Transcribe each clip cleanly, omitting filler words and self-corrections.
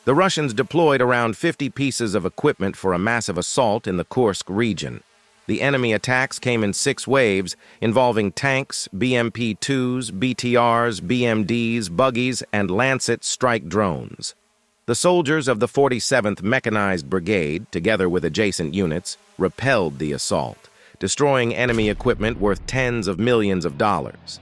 The Russians deployed around 50 pieces of equipment for a massive assault in the Kursk region. The enemy attacks came in 6 waves, involving tanks, BMP-2s, BTRs, BMDs, buggies, and Lancet strike drones. The soldiers of the 47th Mechanized Brigade, together with adjacent units, repelled the assault, destroying enemy equipment worth tens of millions of dollars.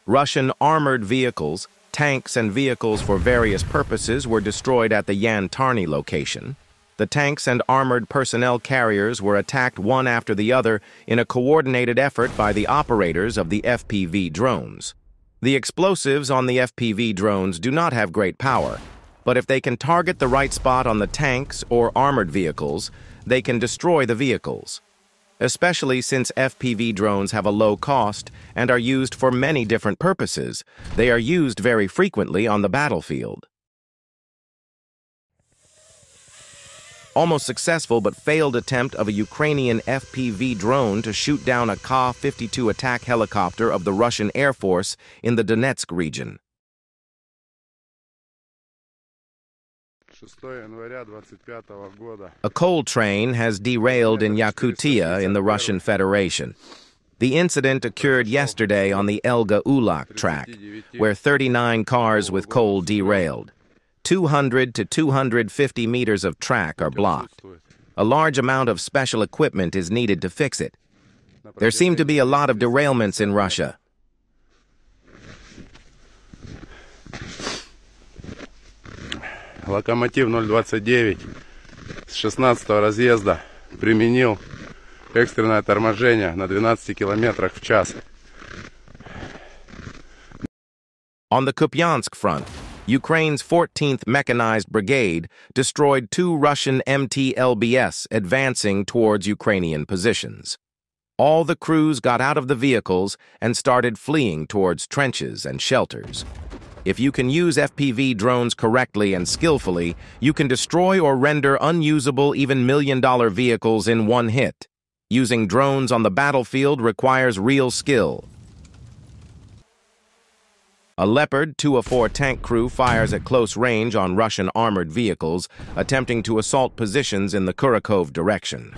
Russian armored vehicles, tanks, and vehicles for various purposes were destroyed at the Yan-Tarny location. The tanks and armored personnel carriers were attacked one after the other in a coordinated effort by the operators of the FPV drones. The explosives on the FPV drones do not have great power, but if they can target the right spot on the tanks or armored vehicles, they can destroy the vehicles. Especially since FPV drones have a low cost and are used for many different purposes, they are used very frequently on the battlefield. Almost successful but failed attempt of a Ukrainian FPV drone to shoot down a Ka-52 attack helicopter of the Russian Air Force in the Donetsk region. A coal train has derailed in Yakutia in the Russian Federation. The incident occurred yesterday on the Elga-Ulak track, where 39 cars with coal derailed. 200 to 250 meters of track are blocked. A large amount of special equipment is needed to fix it. There seem to be a lot of derailments in Russia. Локомотив 029 с 16-го разъезда применил экстренное торможение на 12 километрах в час. On the Kupiansk front, Ukraine's 14th Mechanized Brigade destroyed 2 Russian MT-LBS advancing towards Ukrainian positions. All the crews got out of the vehicles and started fleeing towards trenches and shelters. If you can use FPV drones correctly and skillfully, you can destroy or render unusable even million-dollar vehicles in one hit. Using drones on the battlefield requires real skill. A Leopard 204 tank crew fires at close range on Russian armored vehicles, attempting to assault positions in the Kurakov direction.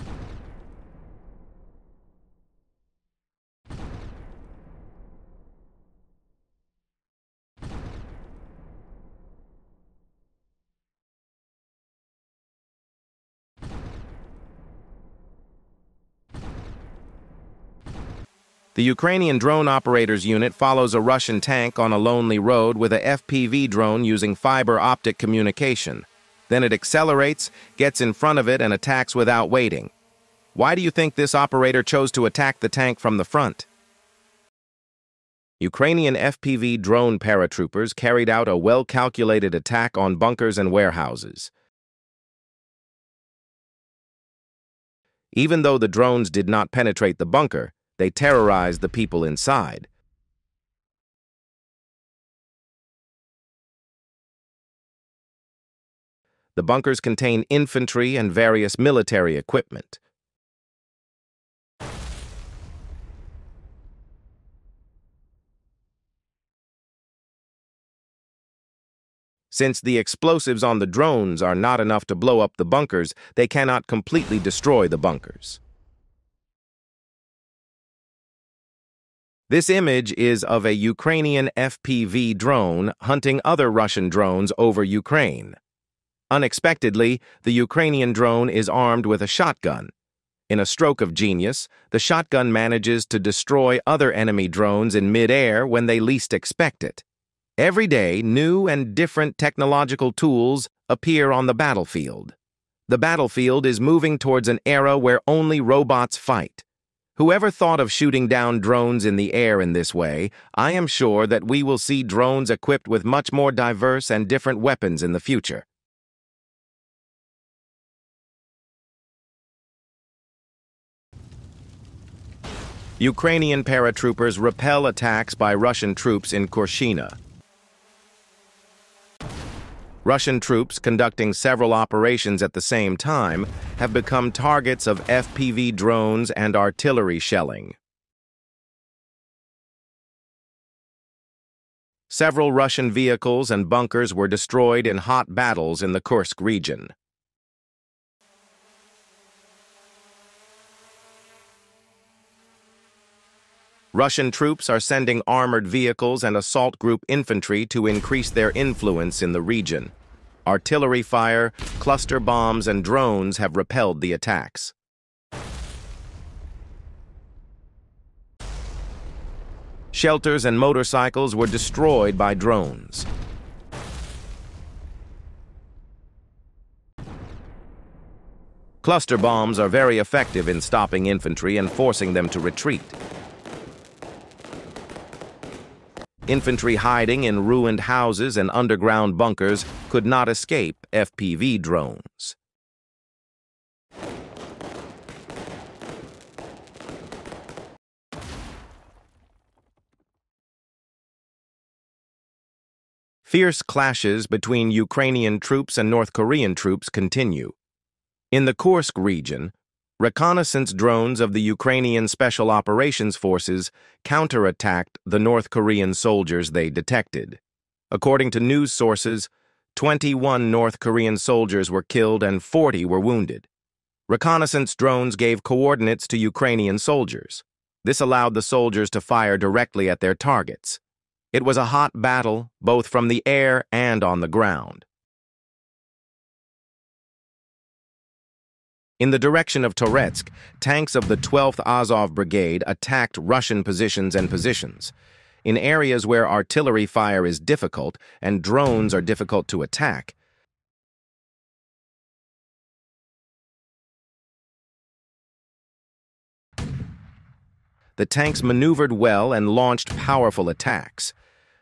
The Ukrainian drone operators unit follows a Russian tank on a lonely road with a FPV drone using fiber optic communication. Then it accelerates, gets in front of it, and attacks without waiting. Why do you think this operator chose to attack the tank from the front? Ukrainian FPV drone paratroopers carried out a well-calculated attack on bunkers and warehouses. Even though the drones did not penetrate the bunker, they terrorized the people inside. The bunkers contain infantry and various military equipment. Since the explosives on the drones are not enough to blow up the bunkers, they cannot completely destroy the bunkers. This image is of a Ukrainian FPV drone hunting other Russian drones over Ukraine. Unexpectedly, the Ukrainian drone is armed with a shotgun. In a stroke of genius, the shotgun manages to destroy other enemy drones in mid-air when they least expect it. Every day, new and different technological tools appear on the battlefield. The battlefield is moving towards an era where only robots fight. Whoever thought of shooting down drones in the air in this way, I am sure that we will see drones equipped with much more diverse and different weapons in the future. Ukrainian paratroopers repel attacks by Russian troops in Kurshina. Russian troops conducting several operations at the same time have become targets of FPV drones and artillery shelling. Several Russian vehicles and bunkers were destroyed in hot battles in the Kursk region. Russian troops are sending armored vehicles and assault group infantry to increase their influence in the region. Artillery fire, cluster bombs, and drones have repelled the attacks. Shelters and motorcycles were destroyed by drones. Cluster bombs are very effective in stopping infantry and forcing them to retreat. Infantry hiding in ruined houses and underground bunkers could not escape FPV drones. Fierce clashes between Ukrainian troops and North Korean troops continue. In the Kursk region, reconnaissance drones of the Ukrainian Special Operations Forces counterattacked the North Korean soldiers they detected. According to news sources, 21 North Korean soldiers were killed and 40 were wounded. Reconnaissance drones gave coordinates to Ukrainian soldiers. This allowed the soldiers to fire directly at their targets. It was a hot battle, both from the air and on the ground. In the direction of Toretsk, tanks of the 12th Azov Brigade attacked Russian positions and positions. In areas where artillery fire is difficult and drones are difficult to attack, the tanks maneuvered well and launched powerful attacks.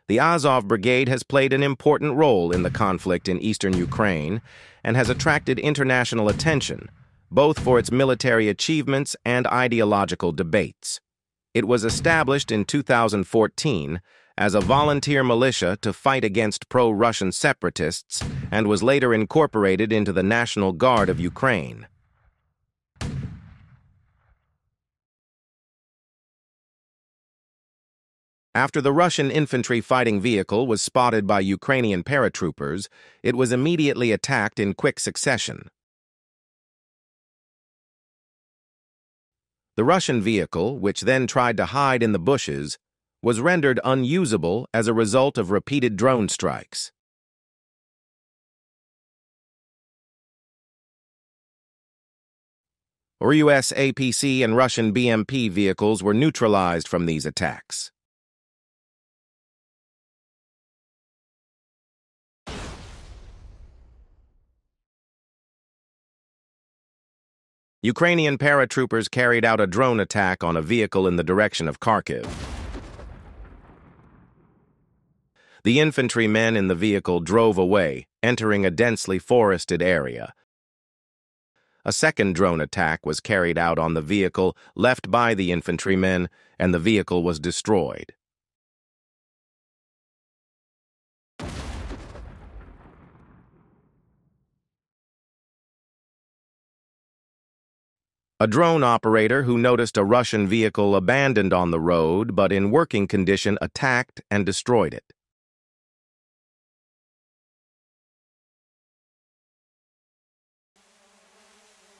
The Azov Brigade has played an important role in the conflict in eastern Ukraine and has attracted international attention, both for its military achievements and ideological debates. It was established in 2014 as a volunteer militia to fight against pro-Russian separatists and was later incorporated into the National Guard of Ukraine. After the Russian infantry fighting vehicle was spotted by Ukrainian paratroopers, it was immediately attacked in quick succession. The Russian vehicle, which then tried to hide in the bushes, was rendered unusable as a result of repeated drone strikes. US APC and Russian BMP vehicles were neutralized from these attacks. Ukrainian paratroopers carried out a drone attack on a vehicle in the direction of Kharkiv. The infantrymen in the vehicle drove away, entering a densely forested area. A second drone attack was carried out on the vehicle left by the infantrymen, and the vehicle was destroyed. A drone operator who noticed a Russian vehicle abandoned on the road but in working condition attacked and destroyed it.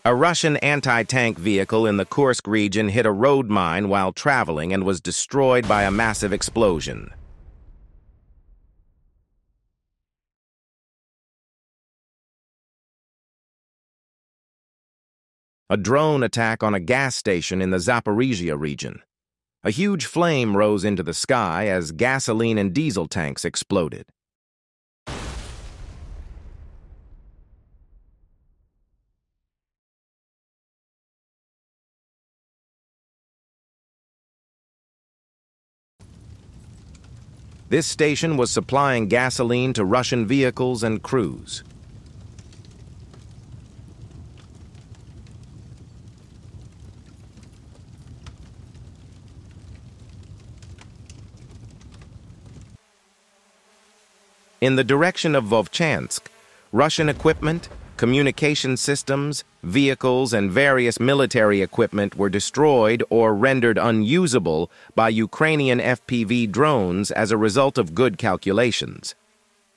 A Russian anti-tank vehicle in the Kursk region hit a road mine while traveling and was destroyed by a massive explosion. A drone attack on a gas station in the Zaporizhia region. A huge flame rose into the sky as gasoline and diesel tanks exploded. This station was supplying gasoline to Russian vehicles and crews. In the direction of Vovchansk, Russian equipment, communication systems, vehicles, and various military equipment were destroyed or rendered unusable by Ukrainian FPV drones as a result of good calculations.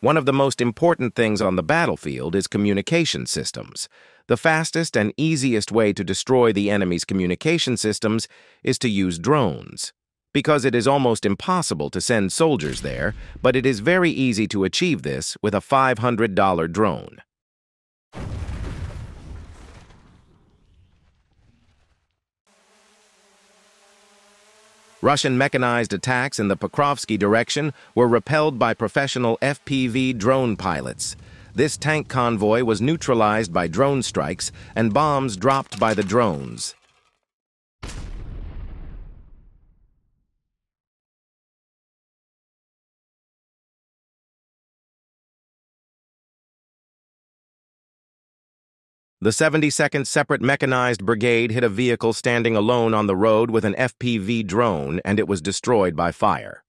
One of the most important things on the battlefield is communication systems. The fastest and easiest way to destroy the enemy's communication systems is to use drones. Because it is almost impossible to send soldiers there, but it is very easy to achieve this with a $500 drone. Russian mechanized attacks in the Pokrovsky direction were repelled by professional FPV drone pilots. This tank convoy was neutralized by drone strikes and bombs dropped by the drones. The 72nd Separate Mechanized Brigade hit a vehicle standing alone on the road with an FPV drone, and it was destroyed by fire.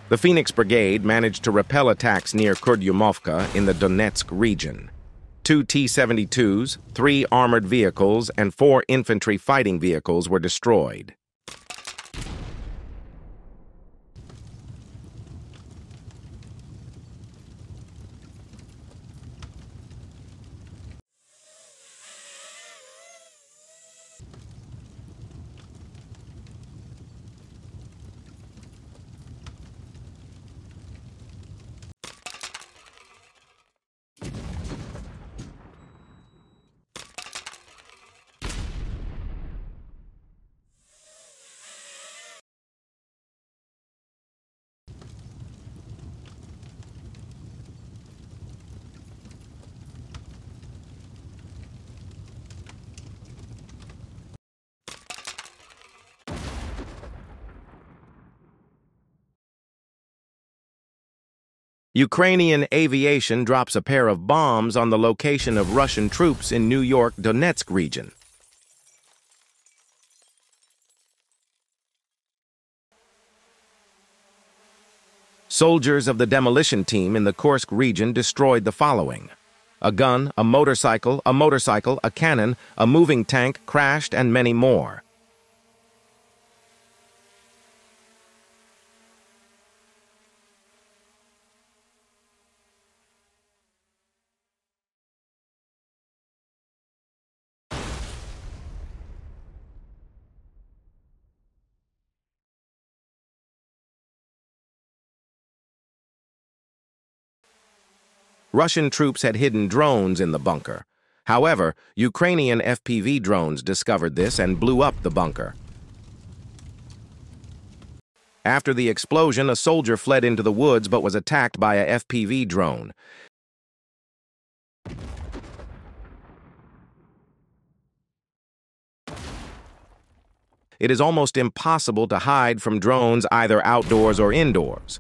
The Phoenix Brigade managed to repel attacks near Kurdyumovka in the Donetsk region. 2 T-72s, 3 armored vehicles, and 4 infantry fighting vehicles were destroyed. Ukrainian aviation drops a pair of bombs on the location of Russian troops in New York Donetsk region. Soldiers of the demolition team in the Kursk region destroyed the following: a gun, a motorcycle, a cannon, a moving tank crashed, and many more. Russian troops had hidden drones in the bunker. However, Ukrainian FPV drones discovered this and blew up the bunker. After the explosion, a soldier fled into the woods but was attacked by a FPV drone. It is almost impossible to hide from drones either outdoors or indoors.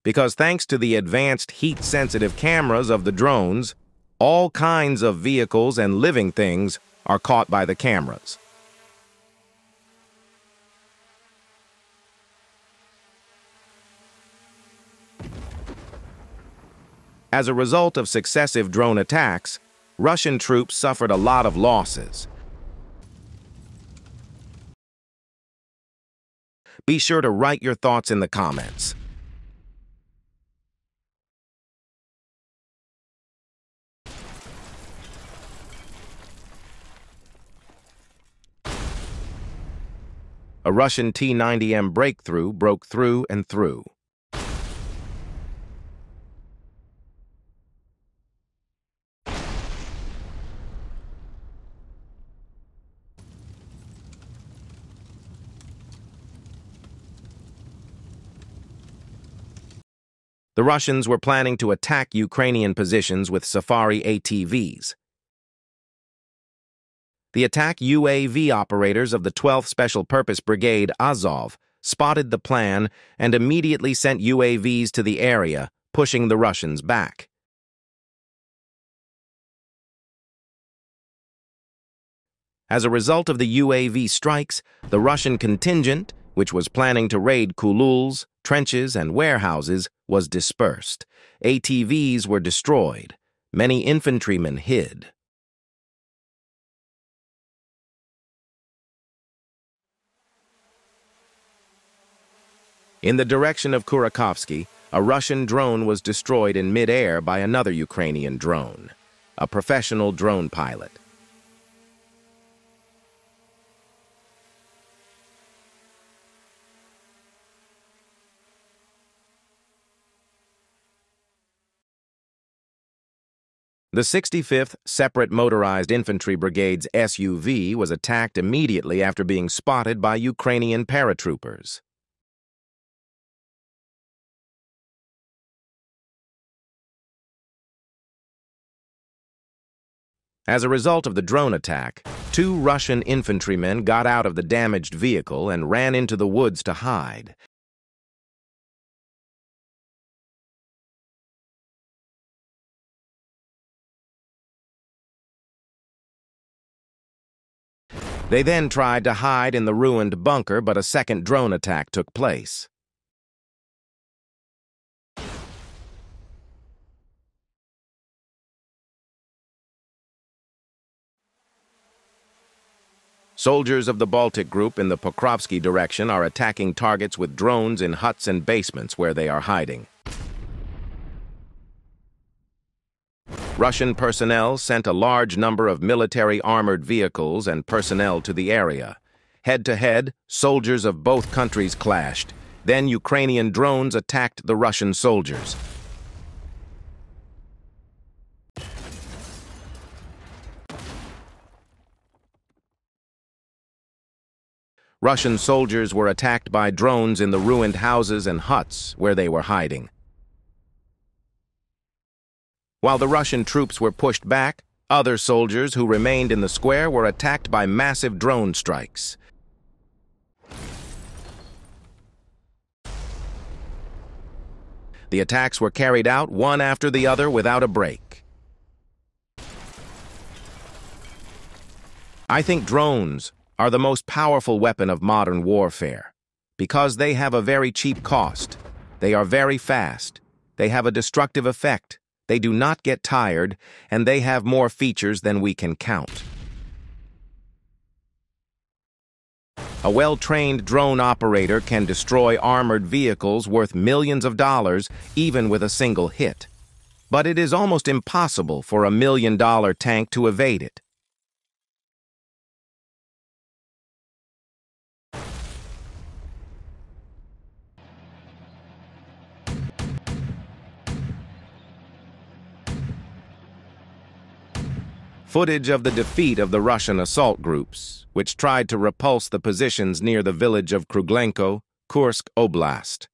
Because thanks to the advanced heat-sensitive cameras of the drones, all kinds of vehicles and living things are caught by the cameras. As a result of successive drone attacks, Russian troops suffered a lot of losses. Be sure to write your thoughts in the comments. A Russian T-90M breakthrough broke through and through. The Russians were planning to attack Ukrainian positions with Safari ATVs. The attack UAV operators of the 12th Special Purpose Brigade Azov spotted the plan and immediately sent UAVs to the area, pushing the Russians back. As a result of the UAV strikes, the Russian contingent, which was planning to raid kululs, trenches, and warehouses, was dispersed. ATVs were destroyed. Many infantrymen hid. In the direction of Kurakovsky, a Russian drone was destroyed in mid-air by another Ukrainian drone, a professional drone pilot. The 65th Separate Motorized Infantry Brigade's SUV was attacked immediately after being spotted by Ukrainian paratroopers. As a result of the drone attack, 2 Russian infantrymen got out of the damaged vehicle and ran into the woods to hide. They then tried to hide in the ruined bunker, but a second drone attack took place. Soldiers of the Baltic Group in the Pokrovsky direction are attacking targets with drones in huts and basements where they are hiding. Russian personnel sent a large number of military armored vehicles and personnel to the area. Head-to-head, soldiers of both countries clashed. Then Ukrainian drones attacked the Russian soldiers. Russian soldiers were attacked by drones in the ruined houses and huts where they were hiding. While the Russian troops were pushed back, other soldiers who remained in the square were attacked by massive drone strikes. The attacks were carried out one after the other without a break. I think drones are the most powerful weapon of modern warfare because they have a very cheap cost. They are very fast. They have a destructive effect. They do not get tired, and they have more features than we can count. A well-trained drone operator can destroy armored vehicles worth millions of dollars even with a single hit. But it is almost impossible for a $1 million tank to evade it. Footage of the defeat of the Russian assault groups, which tried to repulse the positions near the village of Kruglenko, Kursk Oblast.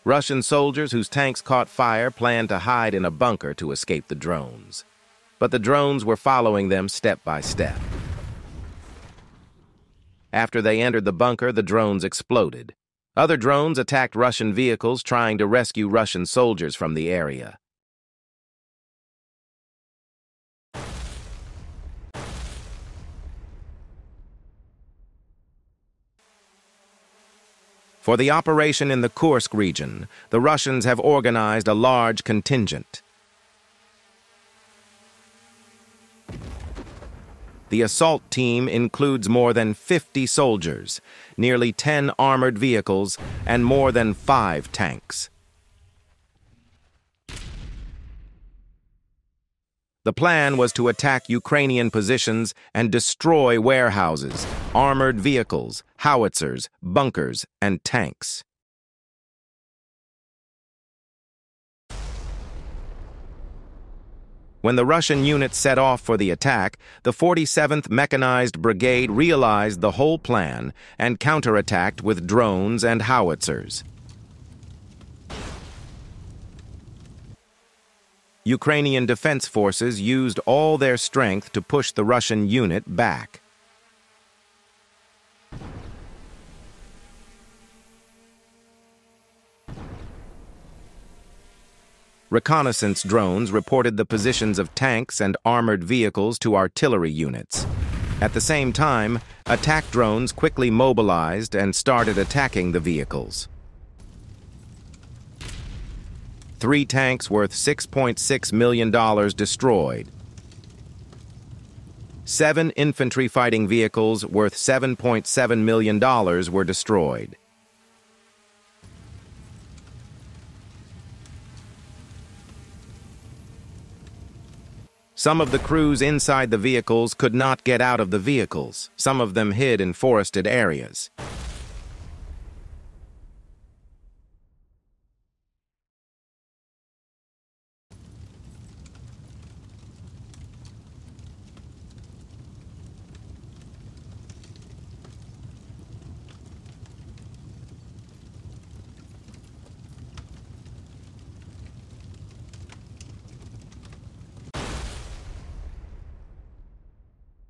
Russian soldiers whose tanks caught fire planned to hide in a bunker to escape the drones. But the drones were following them step by step. After they entered the bunker, the drones exploded. Other drones attacked Russian vehicles trying to rescue Russian soldiers from the area. For the operation in the Kursk region, the Russians have organized a large contingent. The assault team includes more than 50 soldiers, nearly 10 armored vehicles, and more than 5 tanks. The plan was to attack Ukrainian positions and destroy warehouses, armored vehicles, howitzers, bunkers, and tanks. When the Russian units set off for the attack, the 47th Mechanized Brigade realized the whole plan and counterattacked with drones and howitzers. Ukrainian defense forces used all their strength to push the Russian unit back. Reconnaissance drones reported the positions of tanks and armored vehicles to artillery units. At the same time, attack drones quickly mobilized and started attacking the vehicles. 3 tanks worth $6.6 million destroyed. 7 infantry fighting vehicles worth $7.7 million were destroyed. Some of the crews inside the vehicles could not get out of the vehicles. Some of them hid in forested areas.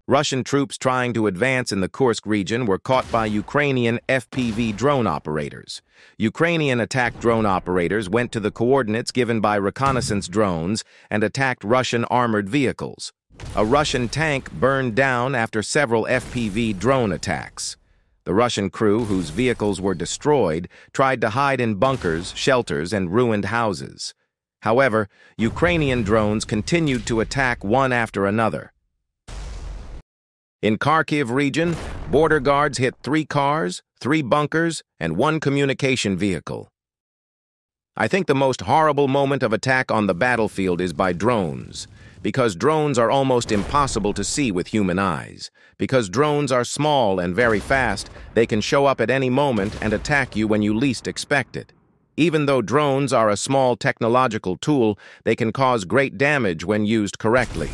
Russian troops trying to advance in the Kursk region were caught by Ukrainian FPV drone operators. Ukrainian attack drone operators went to the coordinates given by reconnaissance drones and attacked Russian armored vehicles. A Russian tank burned down after several FPV drone attacks. The Russian crew, whose vehicles were destroyed, tried to hide in bunkers, shelters, and ruined houses. However, Ukrainian drones continued to attack one after another. In Kharkiv region, border guards hit 3 cars, 3 bunkers, and 1 communication vehicle. I think the most horrible moment of attack on the battlefield is by drones, because drones are almost impossible to see with human eyes. Because drones are small and very fast, they can show up at any moment and attack you when you least expect it. Even though drones are a small technological tool, they can cause great damage when used correctly.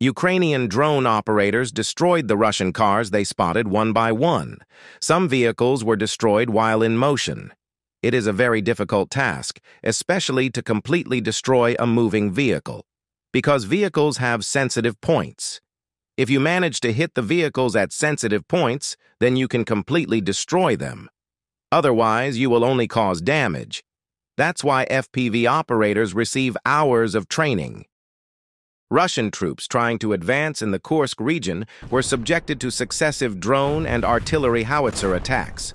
Ukrainian drone operators destroyed the Russian cars they spotted one by one. Some vehicles were destroyed while in motion. It is a very difficult task, especially to completely destroy a moving vehicle, because vehicles have sensitive points. If you manage to hit the vehicles at sensitive points, then you can completely destroy them. Otherwise, you will only cause damage. That's why FPV operators receive hours of training. Russian troops trying to advance in the Kursk region were subjected to successive drone and artillery howitzer attacks.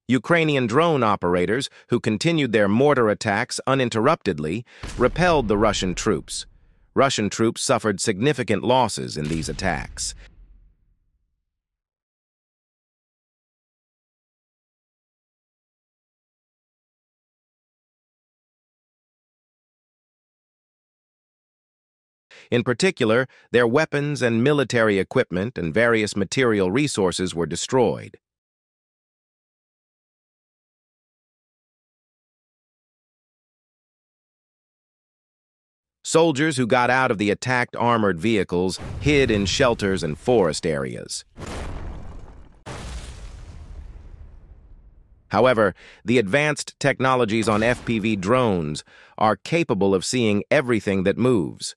Ukrainian drone operators, who continued their mortar attacks uninterruptedly, repelled the Russian troops. Russian troops suffered significant losses in these attacks. In particular, their weapons and military equipment and various material resources were destroyed. Soldiers who got out of the attacked armored vehicles hid in shelters and forest areas. However, the advanced technologies on FPV drones are capable of seeing everything that moves.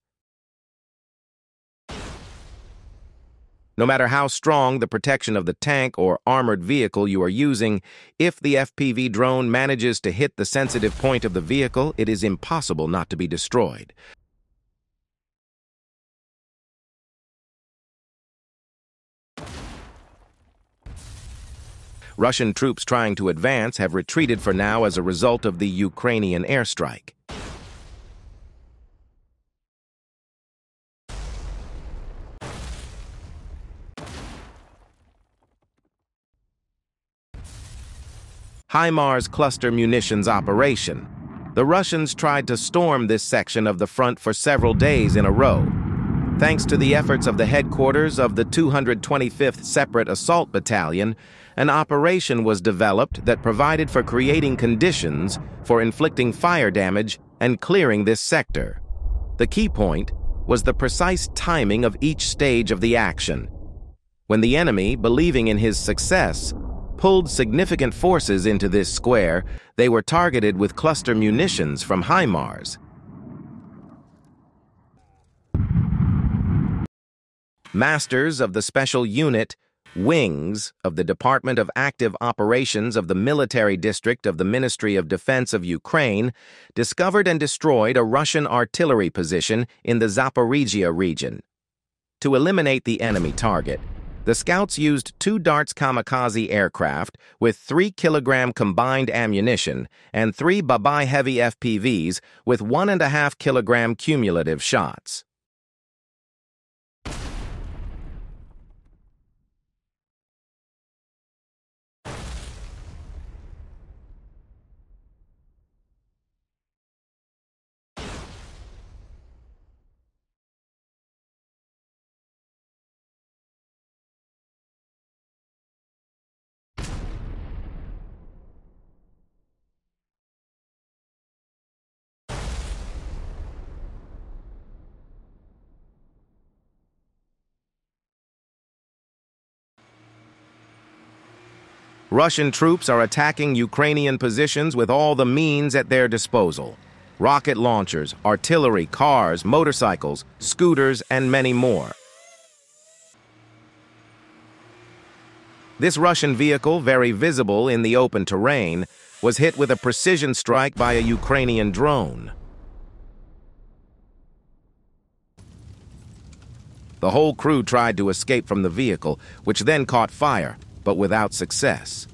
No matter how strong the protection of the tank or armored vehicle you are using, if the FPV drone manages to hit the sensitive point of the vehicle, it is impossible not to be destroyed. Russian troops trying to advance have retreated for now as a result of the Ukrainian airstrike. HIMARS cluster munitions operation. The Russians tried to storm this section of the front for several days in a row. Thanks to the efforts of the headquarters of the 225th Separate Assault Battalion, an operation was developed that provided for creating conditions for inflicting fire damage and clearing this sector. The key point was the precise timing of each stage of the action. When the enemy, believing in his success, pulled significant forces into this square, they were targeted with cluster munitions from HIMARS. Masters of the Special Unit Wings of the Department of Active Operations of the Military District of the Ministry of Defense of Ukraine discovered and destroyed a Russian artillery position in the Zaporizhia region. To eliminate the enemy target, the scouts used 2 Darts kamikaze aircraft with 3-kilogram combined ammunition and 3 Babai heavy FPVs with 1.5-kilogram cumulative shots. Russian troops are attacking Ukrainian positions with all the means at their disposal. Rocket launchers, artillery, cars, motorcycles, scooters, and many more. This Russian vehicle, very visible in the open terrain, was hit with a precision strike by a Ukrainian drone. The whole crew tried to escape from the vehicle, which then caught fire, but without success.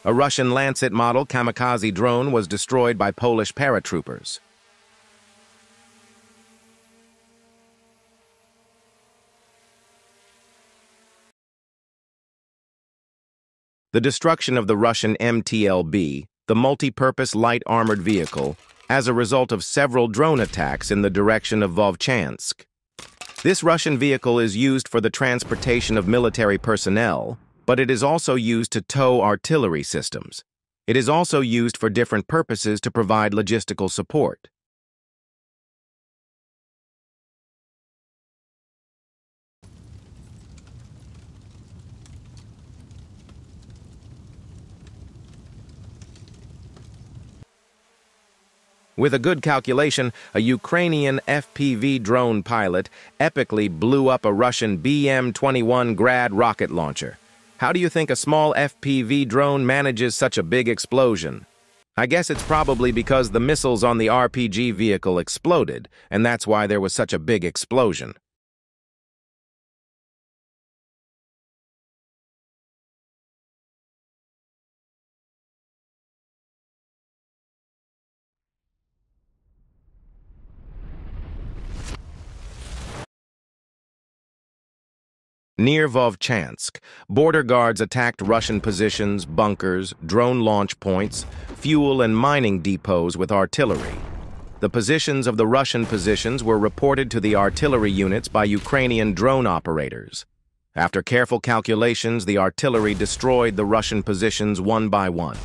A Russian Lancet model kamikaze drone was destroyed by Polish paratroopers. The destruction of the Russian MTLB, the multi-purpose light armored vehicle, as a result of several drone attacks in the direction of Vovchansk. This Russian vehicle is used for the transportation of military personnel, but it is also used to tow artillery systems. It is also used for different purposes to provide logistical support. With a good calculation, a Ukrainian FPV drone pilot epically blew up a Russian BM-21 Grad rocket launcher. How do you think a small FPV drone manages such a big explosion? I guess it's probably because the missiles on the RPG vehicle exploded, and that's why there was such a big explosion. Near Vovchansk, border guards attacked Russian positions, bunkers, drone launch points, fuel and mining depots with artillery. The positions of the Russian positions were reported to the artillery units by Ukrainian drone operators. After careful calculations, the artillery destroyed the Russian positions one by one.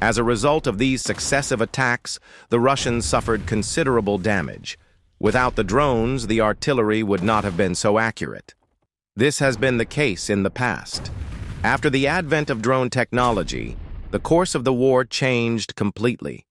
As a result of these successive attacks, the Russians suffered considerable damage. Without the drones, the artillery would not have been so accurate. This has been the case in the past. After the advent of drone technology, the course of the war changed completely.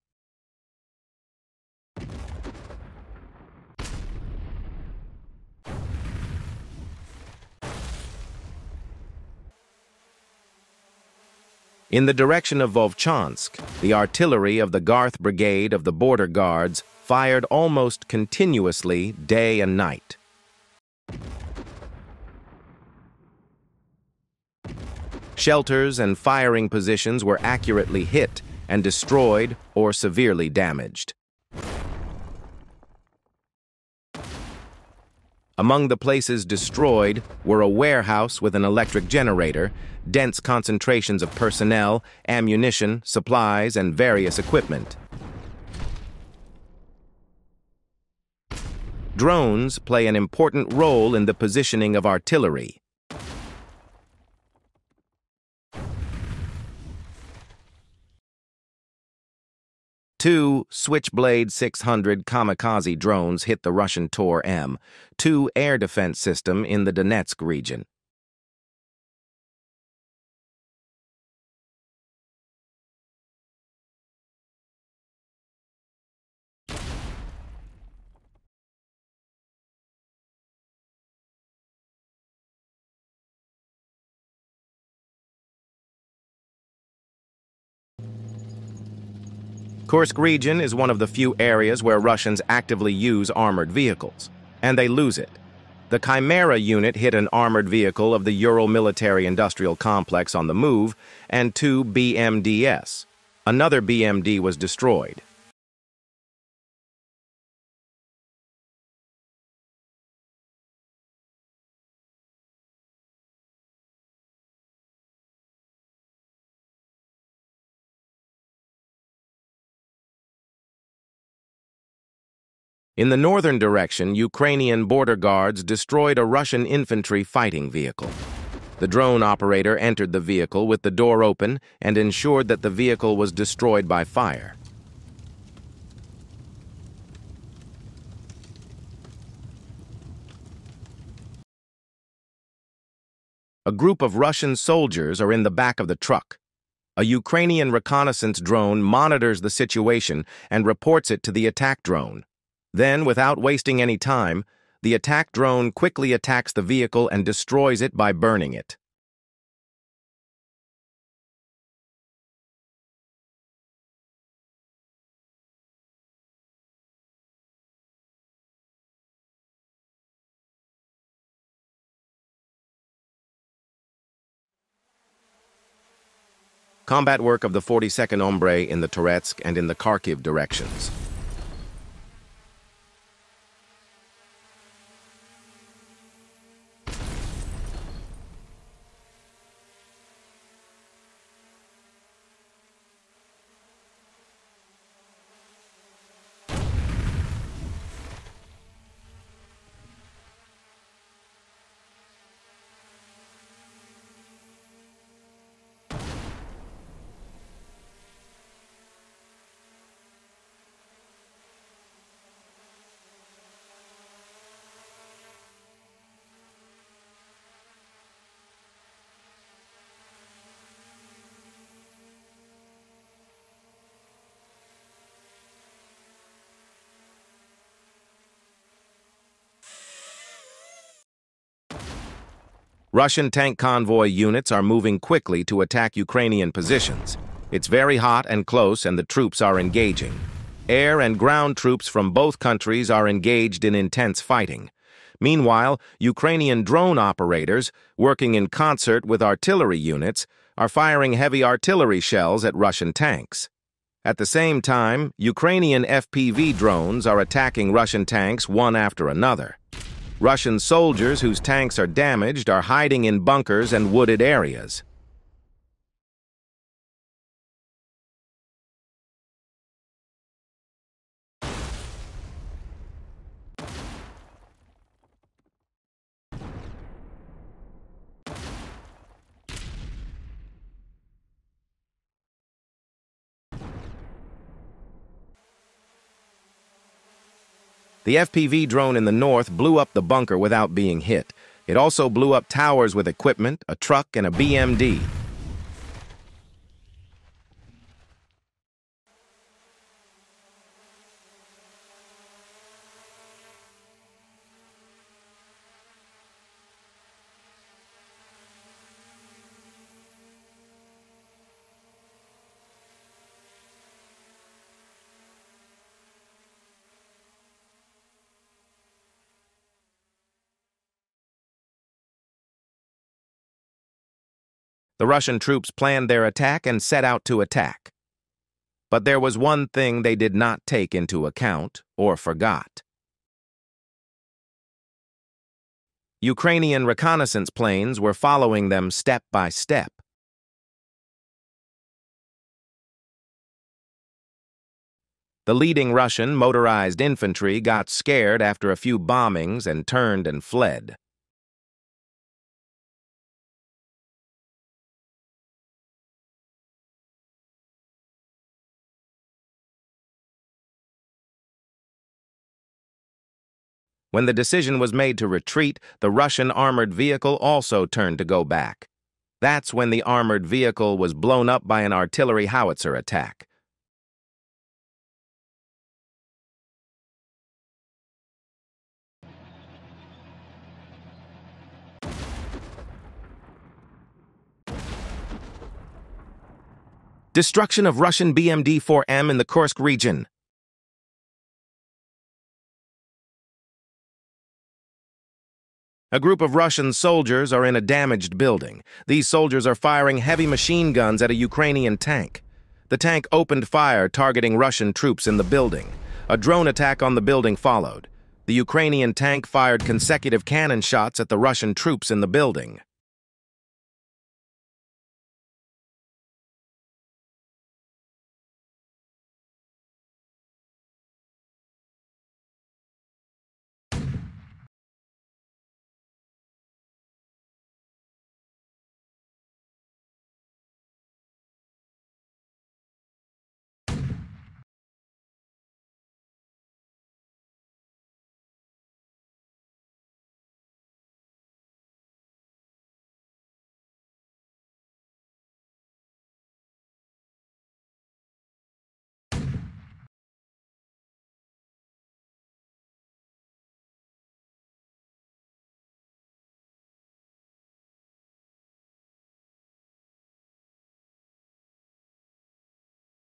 In the direction of Vovchansk, the artillery of the Garth Brigade of the Border Guards fired almost continuously day and night. Shelters and firing positions were accurately hit and destroyed or severely damaged. Among the places destroyed were a warehouse with an electric generator, dense concentrations of personnel, ammunition, supplies, and various equipment. Drones play an important role in the positioning of artillery. Two Switchblade 600 kamikaze drones hit the Russian Tor-M2 air defense system in the Donetsk region. Kursk region is one of the few areas where Russians actively use armored vehicles, and they lose it. The Chimera unit hit an armored vehicle of the Ural military-industrial complex on the move and two BMDs. Another BMD was destroyed. In the northern direction, Ukrainian border guards destroyed a Russian infantry fighting vehicle. The drone operator entered the vehicle with the door open and ensured that the vehicle was destroyed by fire. A group of Russian soldiers are in the back of the truck. A Ukrainian reconnaissance drone monitors the situation and reports it to the attack drone. Then, without wasting any time, the attack drone quickly attacks the vehicle and destroys it by burning it. Combat work of the 42nd Ombre in the Toretsk and in the Kharkiv directions. Russian tank convoy units are moving quickly to attack Ukrainian positions. It's very hot and close, and the troops are engaging. Air and ground troops from both countries are engaged in intense fighting. Meanwhile, Ukrainian drone operators, working in concert with artillery units, are firing heavy artillery shells at Russian tanks. At the same time, Ukrainian FPV drones are attacking Russian tanks one after another. Russian soldiers whose tanks are damaged are hiding in bunkers and wooded areas. The FPV drone in the north blew up the bunker without being hit. It also blew up towers with equipment, a truck, and a BMD. The Russian troops planned their attack and set out to attack. But there was one thing they did not take into account or forgot. Ukrainian reconnaissance planes were following them step by step. The leading Russian motorized infantry got scared after a few bombings and turned and fled. When the decision was made to retreat, the Russian armored vehicle also turned to go back. That's when the armored vehicle was blown up by an artillery howitzer attack. Destruction of Russian BMD-4M in the Kursk region. A group of Russian soldiers are in a damaged building. These soldiers are firing heavy machine guns at a Ukrainian tank. The tank opened fire, targeting Russian troops in the building. A drone attack on the building followed. The Ukrainian tank fired consecutive cannon shots at the Russian troops in the building.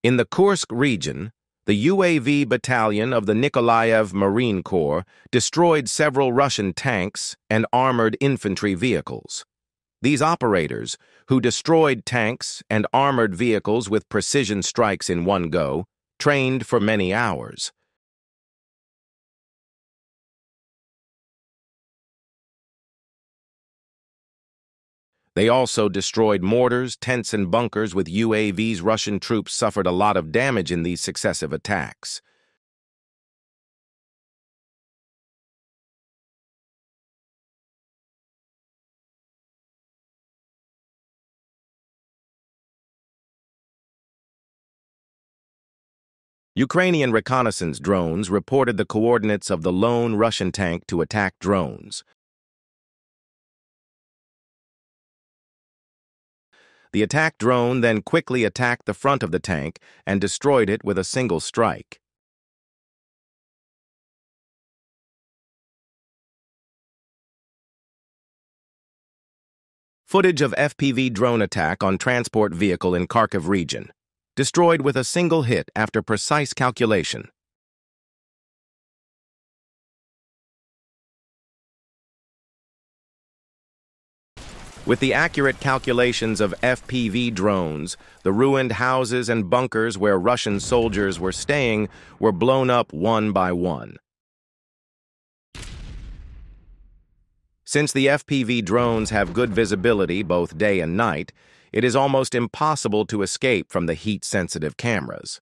In the Kursk region, the UAV battalion of the Nikolaev Marine Corps destroyed several Russian tanks and armored infantry vehicles. These operators, who destroyed tanks and armored vehicles with precision strikes in one go, trained for many hours. They also destroyed mortars, tents, and bunkers with UAVs. Russian troops suffered a lot of damage in these successive attacks. Ukrainian reconnaissance drones reported the coordinates of the lone Russian tank to attack drones. The attack drone then quickly attacked the front of the tank and destroyed it with a single strike. Footage of FPV drone attack on transport vehicle in Kharkiv region. Destroyed with a single hit after precise calculation. With the accurate calculations of FPV drones, the ruined houses and bunkers where Russian soldiers were staying were blown up one by one. Since the FPV drones have good visibility both day and night, it is almost impossible to escape from the heat-sensitive cameras.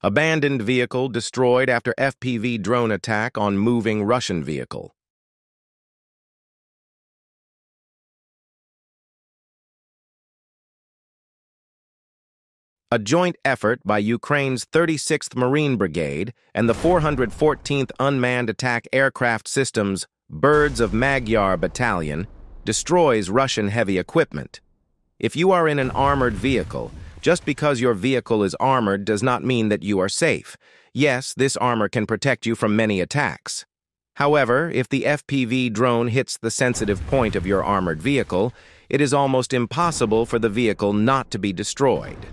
Abandoned vehicle destroyed after FPV drone attack on moving Russian vehicle. a joint effort by Ukraine's 36th Marine Brigade and the 414th Unmanned Attack Aircraft Systems Birds of Magyar Battalion, destroys Russian heavy equipment. If you are in an armored vehicle, just because your vehicle is armored does not mean that you are safe. Yes, this armor can protect you from many attacks. However, if the FPV drone hits the sensitive point of your armored vehicle, it is almost impossible for the vehicle not to be destroyed.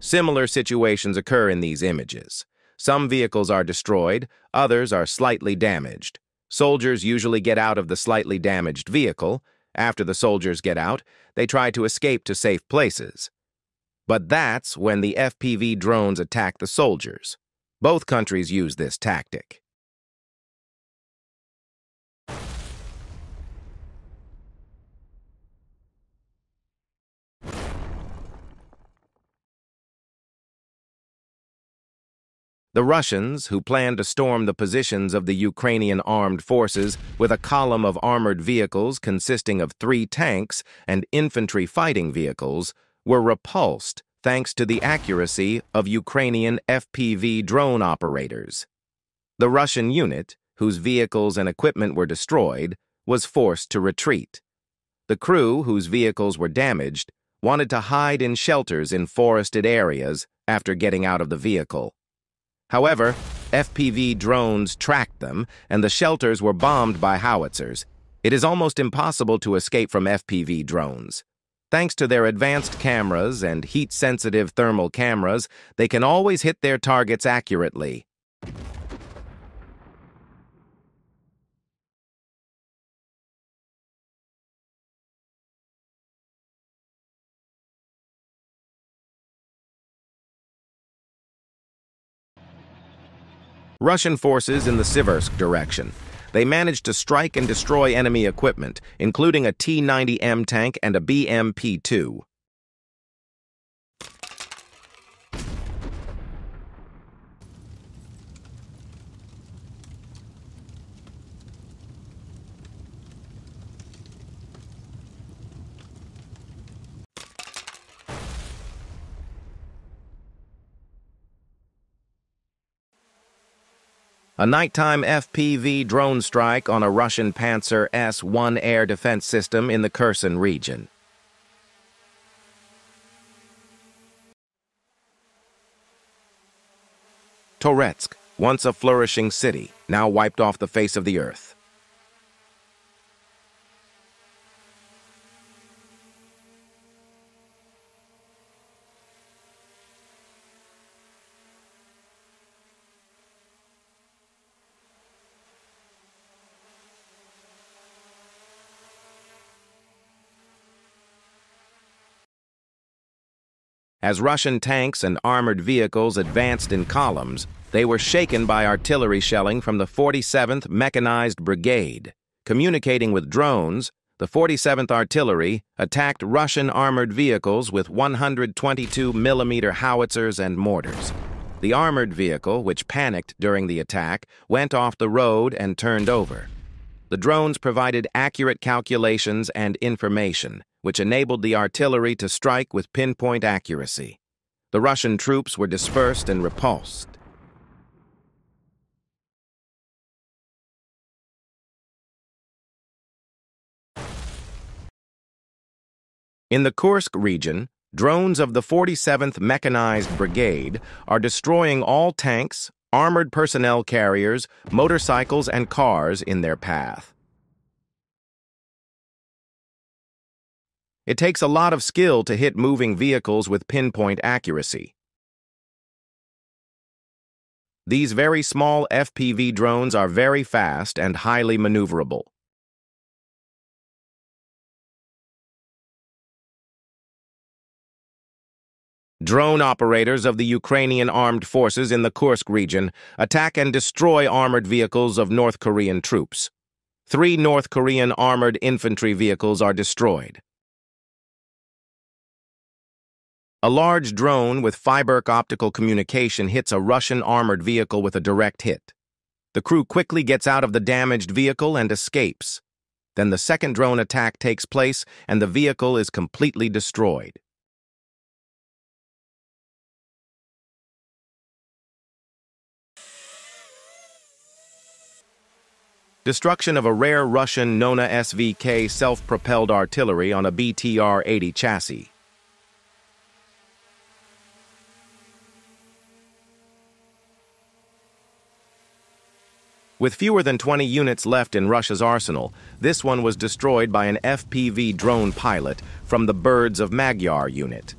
Similar situations occur in these images. Some vehicles are destroyed, others are slightly damaged. Soldiers usually get out of the slightly damaged vehicle. After the soldiers get out, they try to escape to safe places. But that's when the FPV drones attack the soldiers. Both countries use this tactic. The Russians, who planned to storm the positions of the Ukrainian armed forces with a column of armored vehicles consisting of 3 tanks and infantry fighting vehicles, were repulsed thanks to the accuracy of Ukrainian FPV drone operators. The Russian unit, whose vehicles and equipment were destroyed, was forced to retreat. The crew, whose vehicles were damaged, wanted to hide in shelters in forested areas after getting out of the vehicle. However, FPV drones tracked them, and the shelters were bombed by howitzers. It is almost impossible to escape from FPV drones. Thanks to their advanced cameras and heat-sensitive thermal cameras, they can always hit their targets accurately. Russian forces in the Siversk direction. They managed to strike and destroy enemy equipment, including a T-90M tank and a BMP-2. A nighttime FPV drone strike on a Russian Panzer S-1 air defense system in the Kherson region. Toretsk, once a flourishing city, now wiped off the face of the earth. As Russian tanks and armored vehicles advanced in columns, they were shaken by artillery shelling from the 47th Mechanized Brigade. Communicating with drones, the 47th Artillery attacked Russian armored vehicles with 122mm howitzers and mortars. The armored vehicle, which panicked during the attack, went off the road and turned over. The drones provided accurate calculations and information, which enabled the artillery to strike with pinpoint accuracy. The Russian troops were dispersed and repulsed. In the Kursk region, drones of the 47th Mechanized Brigade are destroying all tanks, armored personnel carriers, motorcycles, and cars in their path. It takes a lot of skill to hit moving vehicles with pinpoint accuracy. These very small FPV drones are very fast and highly maneuverable. Drone operators of the Ukrainian armed forces in the Kursk region attack and destroy armored vehicles of North Korean troops. 3 North Korean armored infantry vehicles are destroyed. A large drone with fiber optical communication hits a Russian armored vehicle with a direct hit. The crew quickly gets out of the damaged vehicle and escapes. Then the second drone attack takes place and the vehicle is completely destroyed. Destruction of a rare Russian Nona SVK self-propelled artillery on a BTR-80 chassis. With fewer than 20 units left in Russia's arsenal, this one was destroyed by an FPV drone pilot from the Birds of Magyar unit.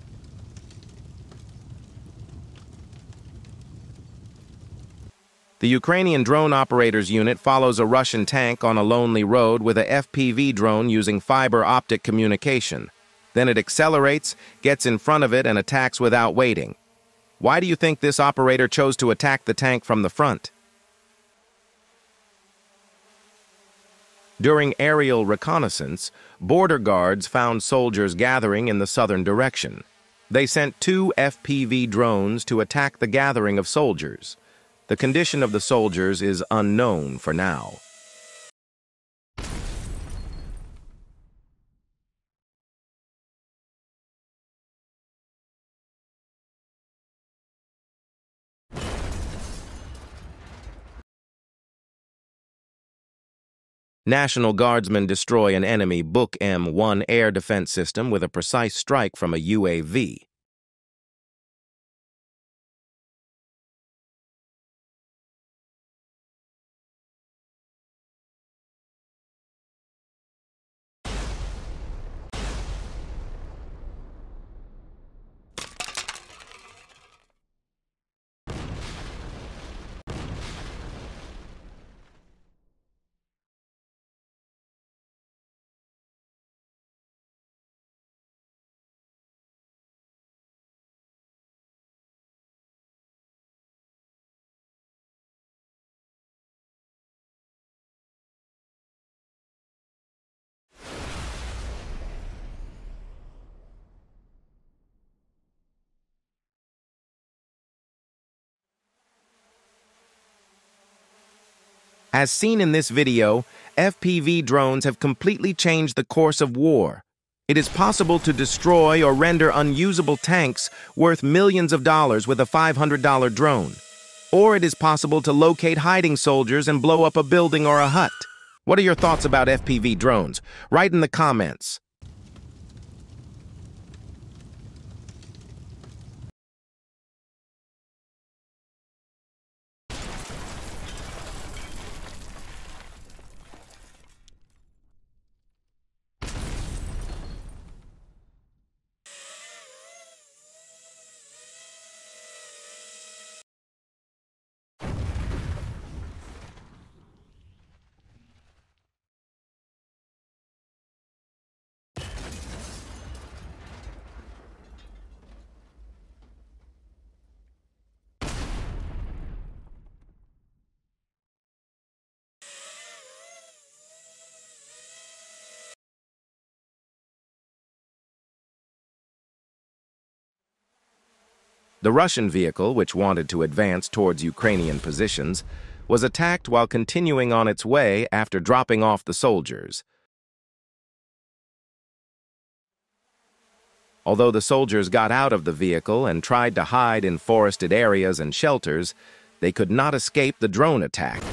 The Ukrainian drone operators unit follows a Russian tank on a lonely road with a FPV drone using fiber optic communication. Then it accelerates, gets in front of it, and attacks without waiting. Why do you think this operator chose to attack the tank from the front? During aerial reconnaissance, border guards found soldiers gathering in the southern direction. They sent 2 FPV drones to attack the gathering of soldiers. The condition of the soldiers is unknown for now. National Guardsmen destroy an enemy Book M1 air defense system with a precise strike from a UAV. As seen in this video, FPV drones have completely changed the course of war. It is possible to destroy or render unusable tanks worth millions of dollars with a $500 drone. Or it is possible to locate hiding soldiers and blow up a building or a hut. What are your thoughts about FPV drones? Write in the comments. The Russian vehicle, which wanted to advance towards Ukrainian positions, was attacked while continuing on its way after dropping off the soldiers. Although the soldiers got out of the vehicle and tried to hide in forested areas and shelters, they could not escape the drone attack.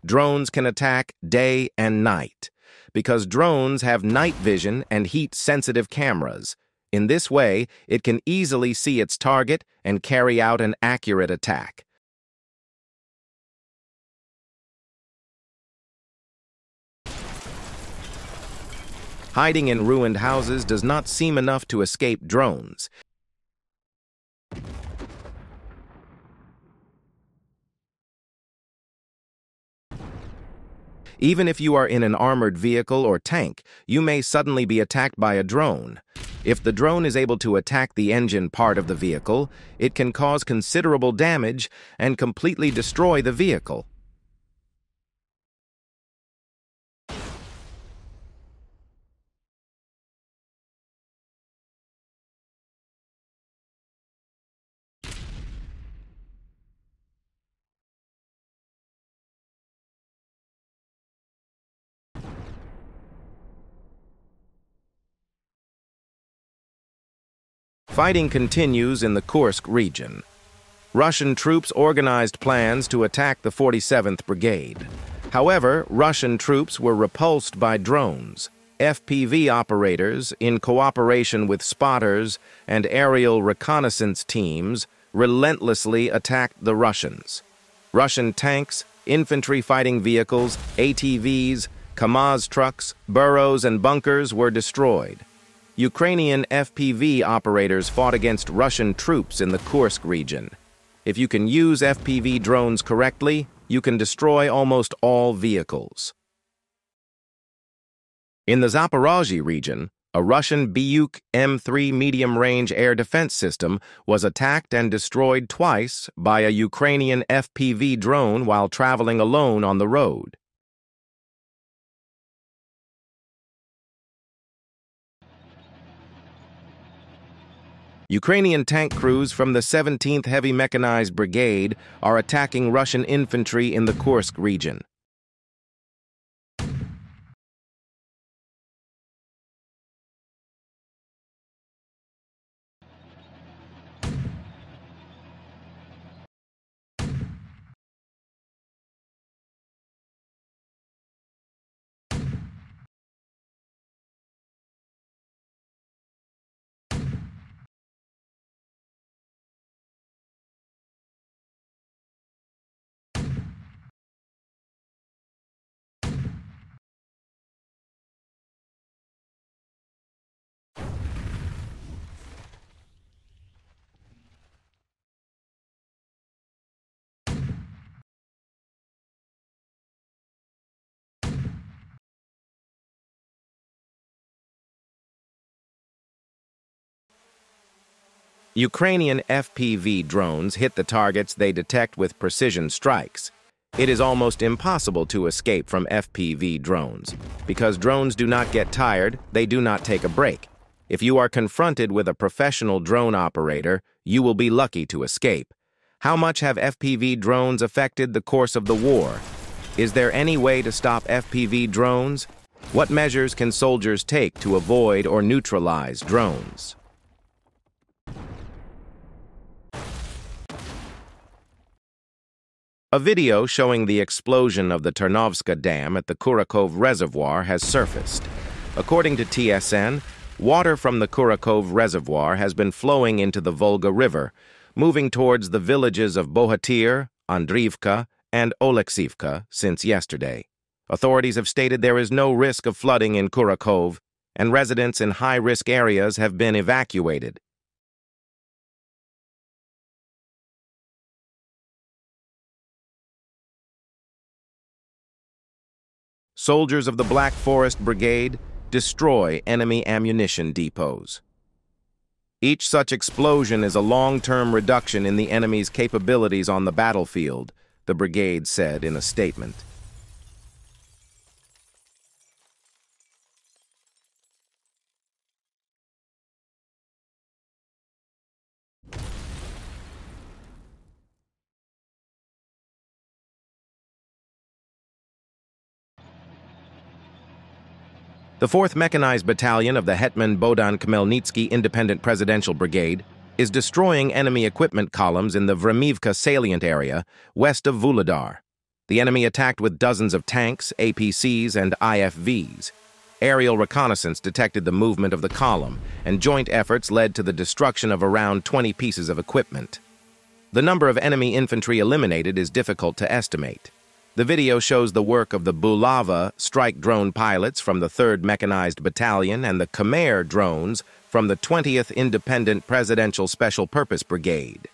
Drones can attack day and night, because drones have night vision and heat-sensitive cameras. In this way, it can easily see its target and carry out an accurate attack. Hiding in ruined houses does not seem enough to escape drones. Even if you are in an armored vehicle or tank, you may suddenly be attacked by a drone. If the drone is able to attack the engine part of the vehicle, it can cause considerable damage and completely destroy the vehicle. Fighting continues in the Kursk region. Russian troops organized plans to attack the 47th Brigade. However, Russian troops were repulsed by drones. FPV operators, in cooperation with spotters and aerial reconnaissance teams, relentlessly attacked the Russians. Russian tanks, infantry fighting vehicles, ATVs, Kamaz trucks, burrows, and bunkers were destroyed. Ukrainian FPV operators fought against Russian troops in the Kursk region. If you can use FPV drones correctly, you can destroy almost all vehicles. In the Zaporozhye region, a Russian Buyuk M3 medium-range air defense system was attacked and destroyed twice by a Ukrainian FPV drone while traveling alone on the road. Ukrainian tank crews from the 17th Heavy Mechanized Brigade are attacking Russian infantry in the Kursk region. Ukrainian FPV drones hit the targets they detect with precision strikes. It is almost impossible to escape from FPV drones. Because drones do not get tired, they do not take a break. If you are confronted with a professional drone operator, you will be lucky to escape. How much have FPV drones affected the course of the war? Is there any way to stop FPV drones? What measures can soldiers take to avoid or neutralize drones? A video showing the explosion of the Tarnovska Dam at the Kurakov Reservoir has surfaced. According to TSN, water from the Kurakov Reservoir has been flowing into the Volga River, moving towards the villages of Bohatyr, Andriivka, and Oleksivka since yesterday. Authorities have stated there is no risk of flooding in Kurakov, and residents in high-risk areas have been evacuated. Soldiers of the Black Forest Brigade destroy enemy ammunition depots. Each such explosion is a long-term reduction in the enemy's capabilities on the battlefield, the brigade said in a statement. The 4th Mechanized Battalion of the Hetman Bohdan Khmelnytsky Independent Presidential Brigade is destroying enemy equipment columns in the Vremivka salient area west of Vuhledar. The enemy attacked with dozens of tanks, APCs, and IFVs. Aerial reconnaissance detected the movement of the column, and joint efforts led to the destruction of around 20 pieces of equipment. The number of enemy infantry eliminated is difficult to estimate. The video shows the work of the Bulava strike drone pilots from the 3rd Mechanized Battalion and the Khmer drones from the 20th Independent Presidential Special Purpose Brigade.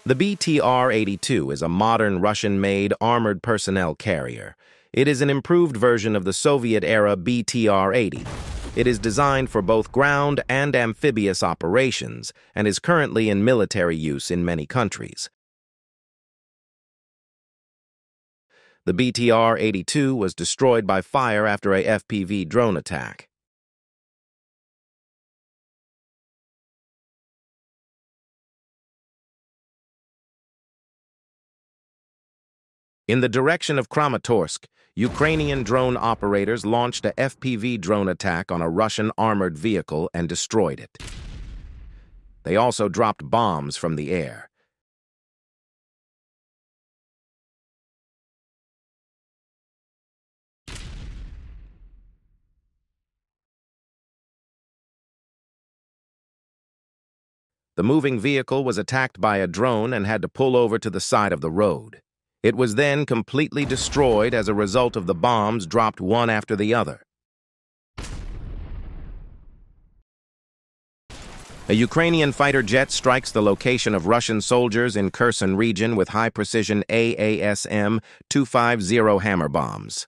The BTR-82 is a modern Russian-made armored personnel carrier. It is an improved version of the Soviet-era BTR-80. It is designed for both ground and amphibious operations and is currently in military use in many countries. The BTR-82 was destroyed by fire after a FPV drone attack. In the direction of Kramatorsk, Ukrainian drone operators launched a FPV drone attack on a Russian armored vehicle and destroyed it. They also dropped bombs from the air. The moving vehicle was attacked by a drone and had to pull over to the side of the road. It was then completely destroyed as a result of the bombs dropped one after the other. A Ukrainian fighter jet strikes the location of Russian soldiers in Kherson region with high-precision AASM-250 hammer bombs.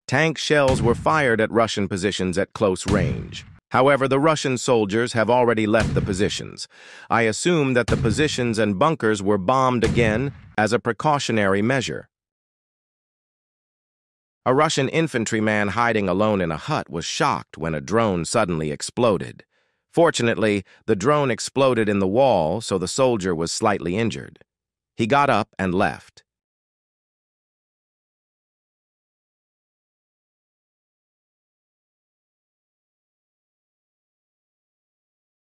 Tank shells were fired at Russian positions at close range. However, the Russian soldiers have already left the positions. I assume that the positions and bunkers were bombed again as a precautionary measure. A Russian infantryman hiding alone in a hut was shocked when a drone suddenly exploded. Fortunately, the drone exploded in the wall, so the soldier was slightly injured. He got up and left.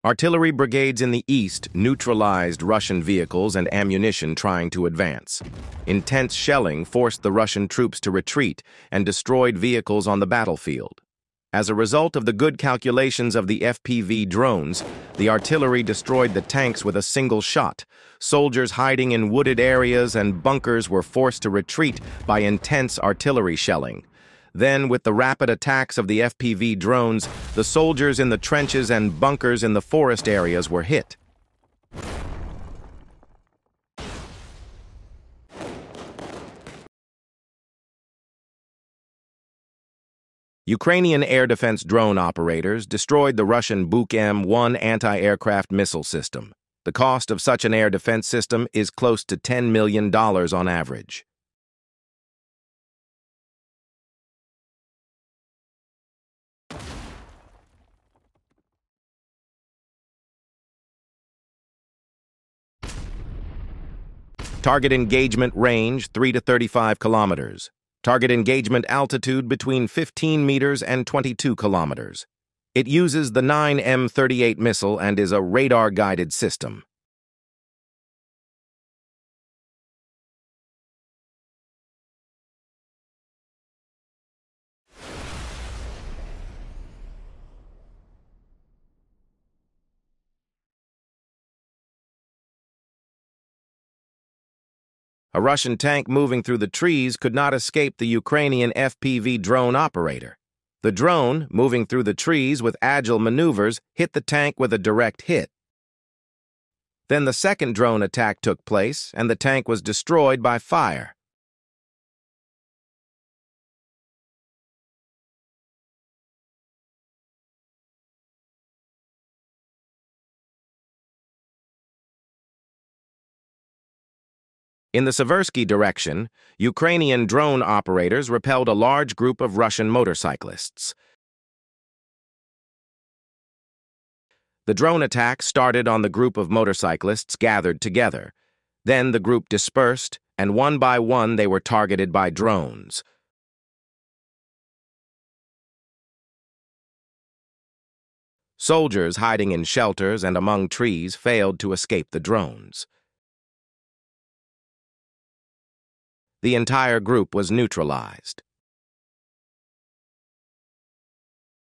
Artillery brigades in the east neutralized Russian vehicles and ammunition trying to advance. Intense shelling forced the Russian troops to retreat and destroyed vehicles on the battlefield. As a result of the good calculations of the FPV drones, the artillery destroyed the tanks with a single shot. Soldiers hiding in wooded areas and bunkers were forced to retreat by intense artillery shelling. Then, with the rapid attacks of the FPV drones, the soldiers in the trenches and bunkers in the forest areas were hit. Ukrainian air defense drone operators destroyed the Russian Buk-M-1 anti-aircraft missile system. The cost of such an air defense system is close to $10 million on average. Target engagement range 3 to 35 kilometers. Target engagement altitude between 15 meters and 22 kilometers. It uses the 9M38 missile and is a radar-guided system. A Russian tank moving through the trees could not escape the Ukrainian FPV drone operator. The drone, moving through the trees with agile maneuvers, hit the tank with a direct hit. Then the second drone attack took place, and the tank was destroyed by fire. In the Seversky direction, Ukrainian drone operators repelled a large group of Russian motorcyclists. The drone attack started on the group of motorcyclists gathered together. Then the group dispersed, and one by one they were targeted by drones. Soldiers hiding in shelters and among trees failed to escape the drones. The entire group was neutralized.